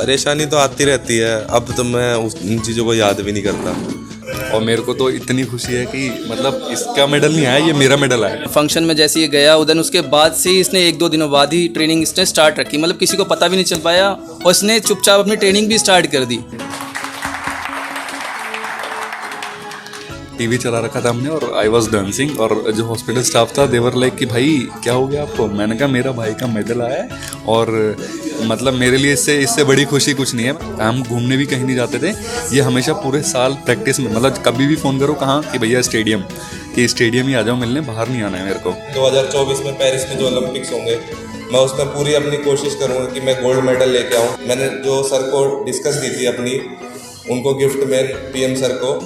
परेशानी तो आती रहती है, अब तो मैं उन चीज़ों को याद भी नहीं करता। और मेरे को तो इतनी खुशी है कि मतलब इसका मेडल नहीं आया, ये मेरा मेडल आया। फंक्शन में जैसे ये गया उधर, उसके बाद से ही इसने 1-2 दिनों बाद ही ट्रेनिंग इसने स्टार्ट रखी, मतलब किसी को पता भी नहीं चल पाया और इसने चुपचाप अपनी ट्रेनिंग भी स्टार्ट कर दी। टीवी चला रखा था हमने और आई वॉज डांसिंग, और जो हॉस्पिटल स्टाफ था देवर लाइक कि भाई क्या हो गया आपको। मैंने कहा मेरा भाई का मेडल आया है, और मतलब मेरे लिए इससे बड़ी खुशी कुछ नहीं है। हम घूमने भी कहीं नहीं जाते थे, ये हमेशा पूरे साल प्रैक्टिस में, मतलब कभी भी फ़ोन करो कहाँ कि भैया स्टेडियम, कि स्टेडियम ही आ जाओ मिलने, बाहर नहीं आना है मेरे को। 2024 में पेरिस में जो ओलंपिक्स होंगे, मैं उसमें पूरी अपनी कोशिश करूँगा कि मैं गोल्ड मेडल लेके आऊँ। मैंने जो सर को डिस्कस दी थी अपनी, उनको गिफ्ट में पीएम सर को,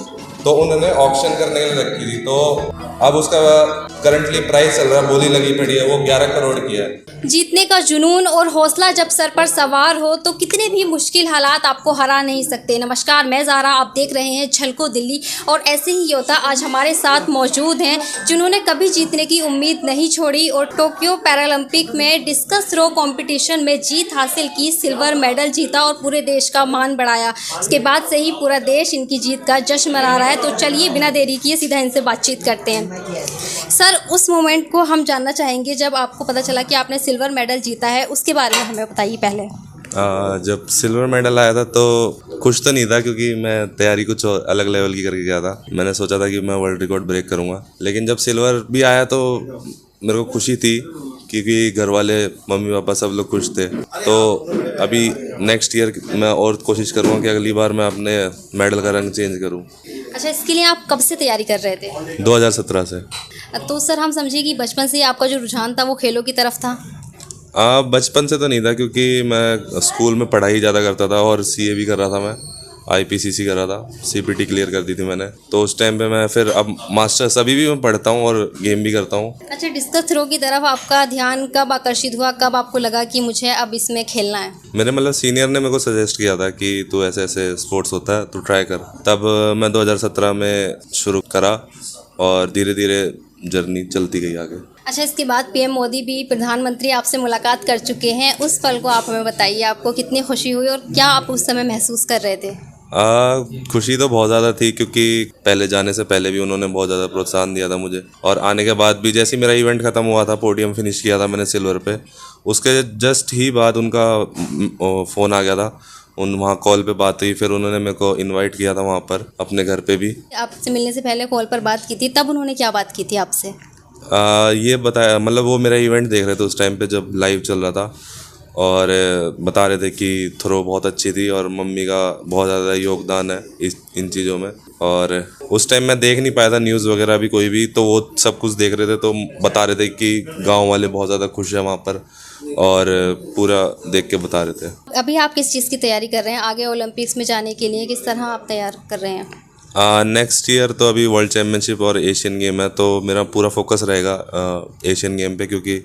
तो उन्होंने ऑक्शन करने के लिए रखी थी, तो अब उसका करंटली प्राइस चल रहा है, बोली लगी पड़ी है, वो 11 करोड़ की है। जीतने का जुनून और हौसला जब सर पर सवार हो तो कितने भी मुश्किल हालात आपको हरा नहीं सकते। नमस्कार, मैं ज़ारा, आप देख रहे हैं झलको दिल्ली। और ऐसे ही योद्धा आज हमारे साथ मौजूद हैं जिन्होंने कभी जीतने की उम्मीद नहीं छोड़ी और टोक्यो पैरालंपिक में डिस्कस थ्रो कंपटीशन में जीत हासिल की, सिल्वर मेडल जीता और पूरे देश का मान बढ़ाया। उसके बाद से ही पूरा देश इनकी जीत का जश्न मना रहा है। तो चलिए बिना देरी किए सीधा इनसे बातचीत करते हैं। सर, उस मोमेंट को हम जानना चाहेंगे जब आपको पता चला कि आपने सिल्वर मेडल जीता है, उसके बारे में हमें बताइए पहले। जब सिल्वर मेडल आया था तो खुश तो नहीं था, क्योंकि मैं तैयारी कुछ अलग लेवल की करके गया था। मैंने सोचा था कि मैं वर्ल्ड रिकॉर्ड ब्रेक करूंगा, लेकिन जब सिल्वर भी आया तो मेरे को खुशी थी, क्योंकि घर वाले, मम्मी पापा सब लोग खुश थे। तो अभी नेक्स्ट ईयर मैं और कोशिश करूँगा कि अगली बार मैं अपने मेडल का रंग चेंज करूँ। अच्छा, इसके लिए आप कब से तैयारी कर रहे थे? 2017 से। तो सर, हम समझिए कि बचपन से ही आपका जो रुझान था वो खेलों की तरफ था। बचपन से तो नहीं था, क्योंकि मैं स्कूल में पढ़ाई ज़्यादा करता था और सीए भी कर रहा था, मैं आईपीसीसी कर रहा था, सीपीटी क्लियर कर दी थी मैंने। तो उस टाइम पे मैं फिर अब मास्टर्स अभी भी मैं पढ़ता हूँ और गेम भी करता हूँ। अच्छा, डिस्कस थ्रो की तरफ आपका ध्यान कब आकर्षित हुआ, कब आपको लगा कि मुझे अब इसमें खेलना है? मेरे मतलब सीनियर ने मेरे को सजेस्ट किया था कि तू ऐसे ऐसे स्पोर्ट्स होता है, तू ट्राई कर। तब मैं 2017 में शुरू करा और धीरे धीरे जर्नी चलती गई आगे। अच्छा, इसके बाद पीएम मोदी भी, प्रधानमंत्री, आपसे मुलाकात कर चुके हैं। उस पल को आप हमें बताइए, आपको कितनी खुशी हुई और क्या आप उस समय महसूस कर रहे थे? खुशी तो बहुत ज़्यादा थी, क्योंकि पहले जाने से पहले भी उन्होंने बहुत ज़्यादा प्रोत्साहन दिया था मुझे, और आने के बाद भी जैसे मेरा इवेंट ख़त्म हुआ था, पोडियम फिनिश किया था मैंने सिल्वर पे, उसके जस्ट ही बाद उनका फ़ोन आ गया था। वहाँ कॉल पे बात हुई, फिर उन्होंने मेरे को इनवाइट किया था वहाँ पर अपने घर पे भी। आपसे मिलने से पहले कॉल पर बात की थी, तब उन्होंने क्या बात की थी आपसे? ये बताया, मतलब वो मेरा इवेंट देख रहे थे उस टाइम पे जब लाइव चल रहा था, और बता रहे थे कि थ्रो बहुत अच्छी थी और मम्मी का बहुत ज़्यादा योगदान है इन चीज़ों में। और उस टाइम मैं देख नहीं पाया था न्यूज़ वगैरह भी कोई भी, तो वो सब कुछ देख रहे थे, तो बता रहे थे कि गांव वाले बहुत ज़्यादा खुश हैं वहाँ पर, और पूरा देख के बता रहे थे। अभी आप किस चीज़ की तैयारी कर रहे हैं आगे ओलंपिक्स में जाने के लिए? किस तरह आप तैयार कर रहे हैं? नेक्स्ट ईयर तो अभी वर्ल्ड चैम्पियनशिप और एशियन गेम है, तो मेरा पूरा फोकस रहेगा एशियन गेम पे, क्योंकि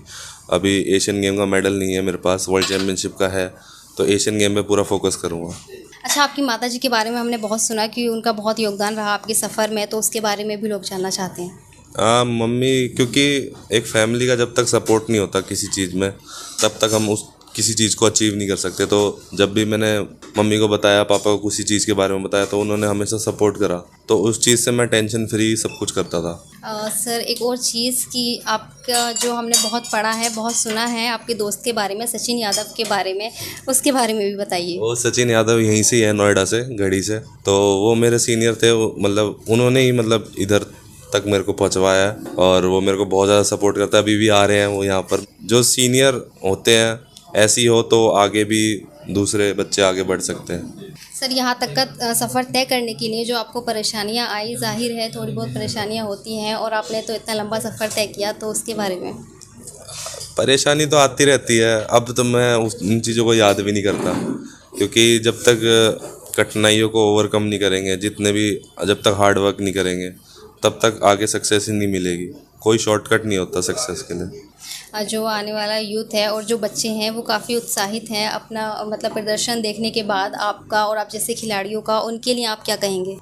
अभी एशियन गेम का मेडल नहीं है मेरे पास, वर्ल्ड चैम्पियनशिप का है, तो एशियन गेम पे पूरा फोकस करूँगा। अच्छा, आपकी माता जी के बारे में हमने बहुत सुना कि उनका बहुत योगदान रहा आपके सफ़र में, तो उसके बारे में भी लोग जानना चाहते हैं। मम्मी, क्योंकि एक फैमिली का जब तक सपोर्ट नहीं होता किसी चीज़ में, तब तक हम उस किसी चीज़ को अचीव नहीं कर सकते। तो जब भी मैंने मम्मी को बताया, पापा को किसी चीज़ के बारे में बताया, तो उन्होंने हमेशा सपोर्ट करा, तो उस चीज़ से मैं टेंशन फ्री सब कुछ करता था। सर, एक और चीज़ कि आपका जो हमने बहुत पढ़ा है, बहुत सुना है आपके दोस्त के बारे में, सचिन यादव के बारे में, उसके बारे में भी बताइए। वो सचिन यादव यहीं से ही है, नोएडा से, गढ़ी से। तो वो मेरे सीनियर थे, वो मतलब उन्होंने ही मतलब इधर तक मेरे को पहुंचवाया है, और वो मेरे को बहुत ज़्यादा सपोर्ट करता है। अभी भी आ रहे हैं वो यहाँ पर। जो सीनियर होते हैं ऐसी हो तो आगे भी दूसरे बच्चे आगे बढ़ सकते हैं। सर, यहाँ तक का सफ़र तय करने के लिए जो आपको परेशानियाँ आई, जाहिर है थोड़ी बहुत परेशानियाँ होती हैं, और आपने तो इतना लंबा सफ़र तय किया, तो उसके बारे में? परेशानी तो आती रहती है, अब तो मैं उन चीज़ों को याद भी नहीं करता, क्योंकि जब तक कठिनाइयों को ओवरकम नहीं करेंगे, जब तक हार्ड वर्क नहीं करेंगे, तब तक आगे सक्सेस ही नहीं मिलेगी। कोई शॉर्टकट नहीं होता सक्सेस के लिए। जो आने वाला यूथ है और जो बच्चे हैं वो काफ़ी उत्साहित हैं अपना मतलब प्रदर्शन देखने के बाद आपका और आप जैसे खिलाड़ियों का, उनके लिए आप क्या कहेंगे?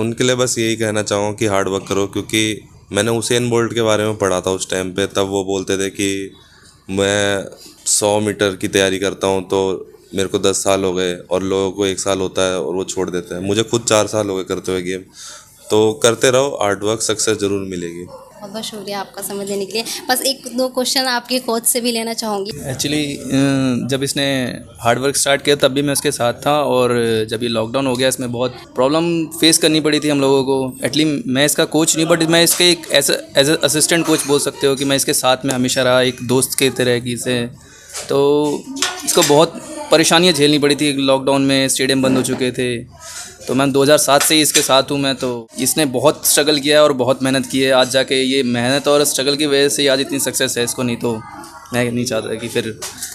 उनके लिए बस यही कहना चाहूँगा कि हार्ड वर्क करो, क्योंकि मैंने उसेन बोल्ट के बारे में पढ़ा था उस टाइम पे। तब वो बोलते थे कि मैं 100 मीटर की तैयारी करता हूँ तो मेरे को 10 साल हो गए और लोगों को 1 साल होता है और वो छोड़ देते हैं। मुझे खुद 4 साल हो गए करते हुए गेम। तो करते रहो, हार्ड वर्क, सक्सेस ज़रूर मिलेगी। बहुत बहुत शुक्रिया आपका समय देने के लिए। बस एक दो क्वेश्चन आपके कोच से भी लेना चाहूँगी। एक्चुअली जब इसने हार्ड वर्क स्टार्ट किया तब भी मैं उसके साथ था, और जब ये लॉकडाउन हो गया इसमें बहुत प्रॉब्लम फेस करनी पड़ी थी हम लोगों को। एटलीस्ट मैं इसका कोच नहीं, बट मैं इसके एक एज ए असिस्टेंट कोच बोल सकते हो कि मैं इसके साथ में हमेशा रहा, एक दोस्त के तरह की से। तो इसको बहुत परेशानियाँ झेलनी पड़ी थी। लॉकडाउन में स्टेडियम बंद हो चुके थे, तो मैं 2007 से ही इसके साथ हूँ। मैं तो इसने बहुत स्ट्रगल किया है और बहुत मेहनत की है। आज जाके ये मेहनत और स्ट्रगल की वजह से आज इतनी सक्सेस है इसको। नहीं तो मैं नहीं चाहता कि फिर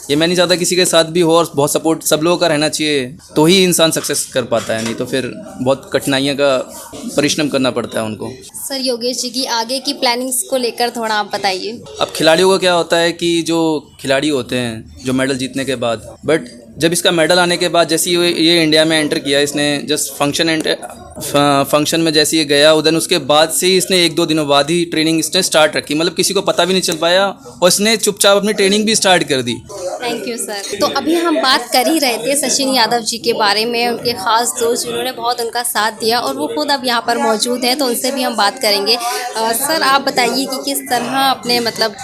ये, मैं नहीं चाहता किसी के साथ भी हो, और बहुत सपोर्ट सब लोगों का रहना चाहिए, तो ही इंसान सक्सेस कर पाता है। नहीं तो फिर बहुत कठिनाइयों का परिश्रम करना पड़ता है उनको। सर योगेश जी की आगे की प्लानिंग्स को लेकर थोड़ा आप बताइए। अब खिलाड़ियों का क्या होता है कि जो खिलाड़ी होते हैं जो मेडल जीतने के बाद, बट जब इसका मेडल आने के बाद जैसे ये इंडिया में एंटर किया, इसने जस्ट फंक्शन में जैसे ये गया, उधर उसके बाद से ही इसने 1-2 दिनों बाद ही ट्रेनिंग इसने स्टार्ट रखी। मतलब किसी को पता भी नहीं चल पाया, और इसने चुपचाप अपनी ट्रेनिंग भी स्टार्ट कर दी। Thank you sir. तो अभी हम बात कर ही रहे थे सचिन यादव जी के बारे में, उनके खास दोस्त जिन्होंने बहुत उनका साथ दिया, और वो खुद अब यहाँ पर मौजूद हैं, तो उनसे भी हम बात करेंगे। सर आप बताइए कि किस तरह आपने मतलब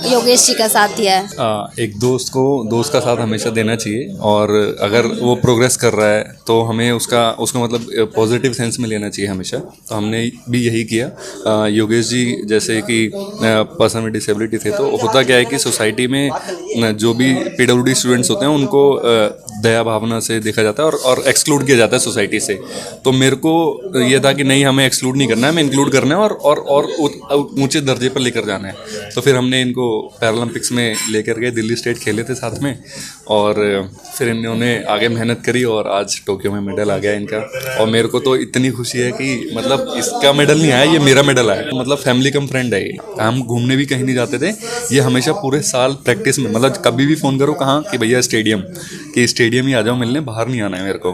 योगेश जी का साथ दिया है। एक दोस्त का साथ हमेशा देना चाहिए, और अगर वो प्रोग्रेस कर रहा है तो हमें उसको मतलब पॉजिटिव सेंस में लेना चाहिए हमेशा। तो हमने भी यही किया। योगेश जी जैसे कि पर्सन में डिसेबिलिटी थे, तो होता क्या है कि सोसाइटी में जो भी PWD स्टूडेंट्स होते हैं उनको दया भावना से देखा जाता है और एक्सक्लूड किया जाता है सोसाइटी से। तो मेरे को ये था कि नहीं, हमें एक्सक्लूड नहीं करना है, हमें इंक्लूड करना है और ऊंचे दर्जे पर लेकर जाना है। तो फिर हमने इनको पैरालंपिक्स में लेकर गए, दिल्ली स्टेट खेले थे साथ में, और फिर इन्होंने आगे मेहनत करी और आज टोक्यो में मेडल आ गया इनका। और मेरे को तो इतनी खुशी है कि मतलब इसका मेडल नहीं आया, ये मेरा मेडल आया। मतलब फैमिली कम फ्रेंड है ये। हम घूमने भी कहीं नहीं जाते थे, ये हमेशा पूरे साल प्रैक्टिस में, मतलब कभी भी फ़ोन करो कहाँ कि भैया स्टेडियम ही आ जाओ मिलने, बाहर नहीं आना है मेरे को।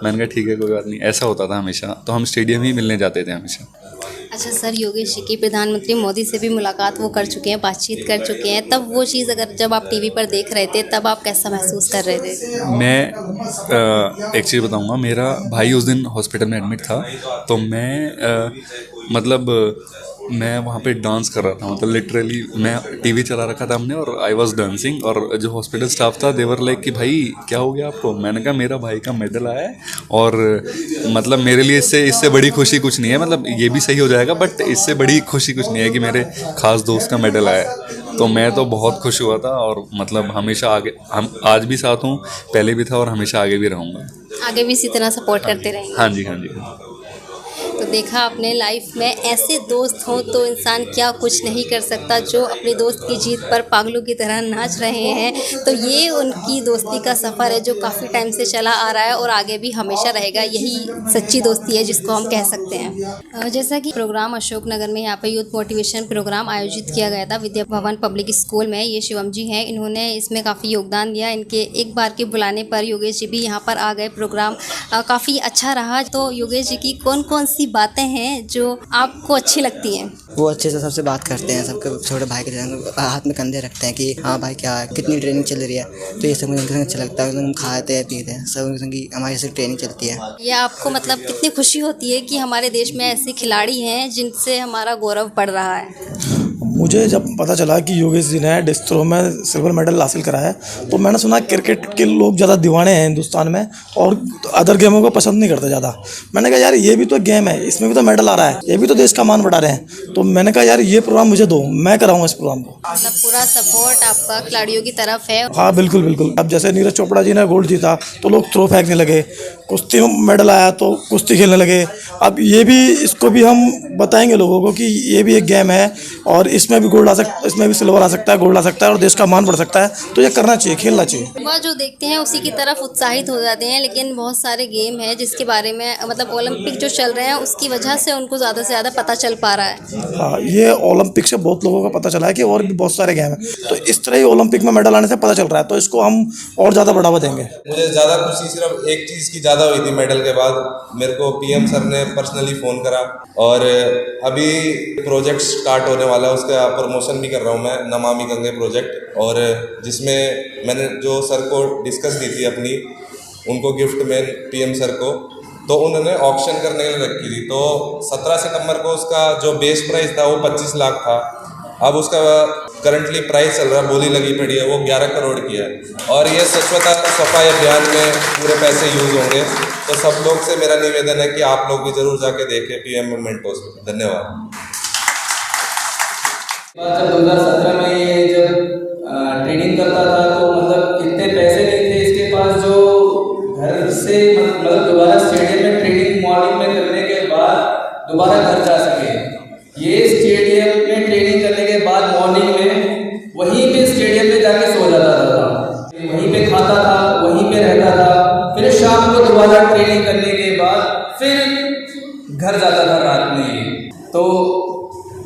मैंने कहा ठीक है कोई बात नहीं, ऐसा होता था हमेशा। तो हम स्टेडियम ही मिलने जाते थे हमेशा। अच्छा सर, योगेश जी की प्रधानमंत्री मोदी से भी मुलाकात वो कर चुके हैं, बातचीत कर चुके हैं, तब वो चीज़ अगर जब आप टीवी पर देख रहे थे तब आप कैसा महसूस कर रहे थे? मैं एक चीज़ बताऊंगा, मेरा भाई उस दिन हॉस्पिटल में एडमिट था, तो मैं वहाँ पे डांस कर रहा था। मतलब लिटरली मैं टीवी चला रखा था हमने, और आई वाज डांसिंग, और जो हॉस्पिटल स्टाफ था देवर लाइक कि भाई क्या हो गया आपको? मैंने कहा मेरा भाई का मेडल आया है, और मतलब मेरे लिए इससे बड़ी खुशी कुछ नहीं है। मतलब ये भी सही हो जाएगा, बट इससे बड़ी खुशी कुछ नहीं है कि मेरे खास दोस्त का मेडल आया है। तो मैं तो बहुत खुश हुआ था, और मतलब हमेशा आगे, हम आज भी साथ हूँ, पहले भी था और हमेशा आगे भी रहूँगा। आगे भी इसी तरह सपोर्ट करते रहेंगे? हाँ जी, हाँ जी। तो देखा अपने लाइफ में ऐसे दोस्त हों तो इंसान क्या कुछ नहीं कर सकता, जो अपने दोस्त की जीत पर पागलों की तरह नाच रहे हैं। तो ये उनकी दोस्ती का सफ़र है जो काफ़ी टाइम से चला आ रहा है और आगे भी हमेशा रहेगा। यही सच्ची दोस्ती है जिसको हम कह सकते हैं। जैसा कि प्रोग्राम अशोकनगर में यहाँ पर यूथ मोटिवेशन प्रोग्राम आयोजित किया गया था विद्या भवन पब्लिक स्कूल में। ये शिवम जी हैं, इन्होंने इसमें काफ़ी योगदान दिया। इनके एक बार के बुलाने पर योगेश जी भी यहाँ पर आ गए। प्रोग्राम काफ़ी अच्छा रहा। तो योगेश जी की कौन कौन सी बातें हैं जो आपको अच्छी लगती हैं? वो अच्छे से सबसे बात करते हैं, सबके छोटे भाई के हाथ में कंधे रखते हैं कि हाँ भाई क्या कितनी ट्रेनिंग चल रही है। तो ये सब मुझे उनके संग अच्छा लगता है। हम खाते हैं पीते हैं सब उनके संग, हमारी से ट्रेनिंग चलती है। ये आपको मतलब कितनी खुशी होती है कि हमारे देश में ऐसे खिलाड़ी हैं जिनसे हमारा गौरव बढ़ रहा है? मुझे जब पता चला कि योगेश जी ने डिस्क थ्रो में सिल्वर मेडल हासिल करा है, तो मैंने सुना क्रिकेट के लोग ज़्यादा दीवाने हैं हिंदुस्तान में और अदर गेमों को पसंद नहीं करते ज़्यादा। मैंने कहा यार ये भी तो गेम है, इसमें भी तो मेडल आ रहा है, ये भी तो देश का मान बढ़ा रहे हैं। तो मैंने कहा यार ये प्रोग्राम मुझे दो, मैं कराऊंगा इस प्रोग्राम को। मतलब पूरा सपोर्ट आपका खिलाड़ियों की तरफ है? हाँ बिल्कुल बिल्कुल। अब जैसे नीरज चोपड़ा जी ने गोल्ड जीता तो लोग थ्रो फेंकने लगे, कुश्ती में मेडल आया तो कुश्ती खेलने लगे। अब ये भी, इसको भी हम बताएंगे लोगों को कि ये भी एक गेम है और इसमें भी गोल्ड आ सकता है, इसमें भी सिल्वर आ सकता है, गोल्ड आ सकता है और देश का मान बढ़ सकता है। तो ये करना चाहिए, खेलना चाहिए। वह जो देखते हैं उसी की तरफ उत्साहित हो जाते हैं, लेकिन बहुत सारे गेम हैं जिसके बारे में मतलब ओलंपिक जो चल रहे हैं उसकी वजह से उनको ज़्यादा से ज़्यादा पता चल पा रहा है। हाँ, ये ओलंपिक से बहुत लोगों को पता चला है कि और भी बहुत सारे गेम हैं। तो इस तरह ही ओलंपिक में मेडल आने से पता चल रहा है, तो इसको हम और ज़्यादा बढ़ावा देंगे। मुझे ज़्यादा खुशी सिर्फ एक चीज़ की ज़्यादा ज़्यादा हुई थी मेडल के बाद। मेरे को पीएम सर ने पर्सनली फ़ोन करा और अभी प्रोजेक्ट स्टार्ट होने वाला है, उसका प्रमोशन भी कर रहा हूँ मैं, नमामि गंगे प्रोजेक्ट, और जिसमें मैंने जो सर को डिस्कस दी थी अपनी, उनको गिफ्ट में पीएम सर को, तो उन्होंने ऑक्शन करने के लिए रखी थी। तो 17 सितंबर को उसका जो बेस प्राइस था वो 25 लाख था। अब उसका करंटली प्राइस चल रहा है, बोली लगी पड़ी है, वो 11 करोड़ की है। और ये स्वच्छता सफाई अभियान में पूरे पैसे यूज़ होंगे। तो सब लोग से मेरा निवेदन है कि आप लोग भी ज़रूर जाके देखें पीएम मेंटोस। धन्यवाद। जब 2017 में ये जब ट्रेनिंग करता था तो मतलब इतने पैसे नहीं थे इसके पास जो घर से मतलब दोबारा स्टेडियम में ट्रेनिंग मॉर्निंग में करने के बाद दोबारा घर जा सके। ये स्टेडियम में ट्रेनिंग करने के बाद मॉर्निंग में वहीं पे स्टेडियम में जाके सो जाता था, वहीं पे खाता था, वहीं पे रहता था, फिर शाम को दोबारा ट्रेनिंग करने के बाद फिर घर जाता था रात में। तो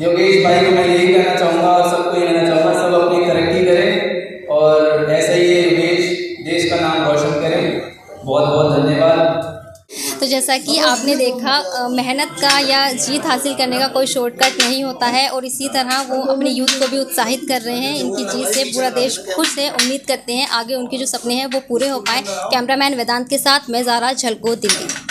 योगेश भाई को मैं यही कहना चाहूँगा और सबको ये कहना चाहूँगा, सब अपनी तरक्की करें और ऐसे ही योगेश देश का नाम रोशन करें। बहुत बहुत धन्यवाद। तो जैसा कि आपने देखा, मेहनत का या जीत हासिल करने का कोई शॉर्टकट नहीं होता है और इसी तरह वो अपने यूथ को भी उत्साहित कर रहे हैं। इनकी जीत से पूरा देश खुश है। उम्मीद करते हैं आगे उनके जो सपने हैं वो पूरे हो पाए। कैमरामैन वेदांत के साथ मैं ज़ारा, झलको दिल्ली।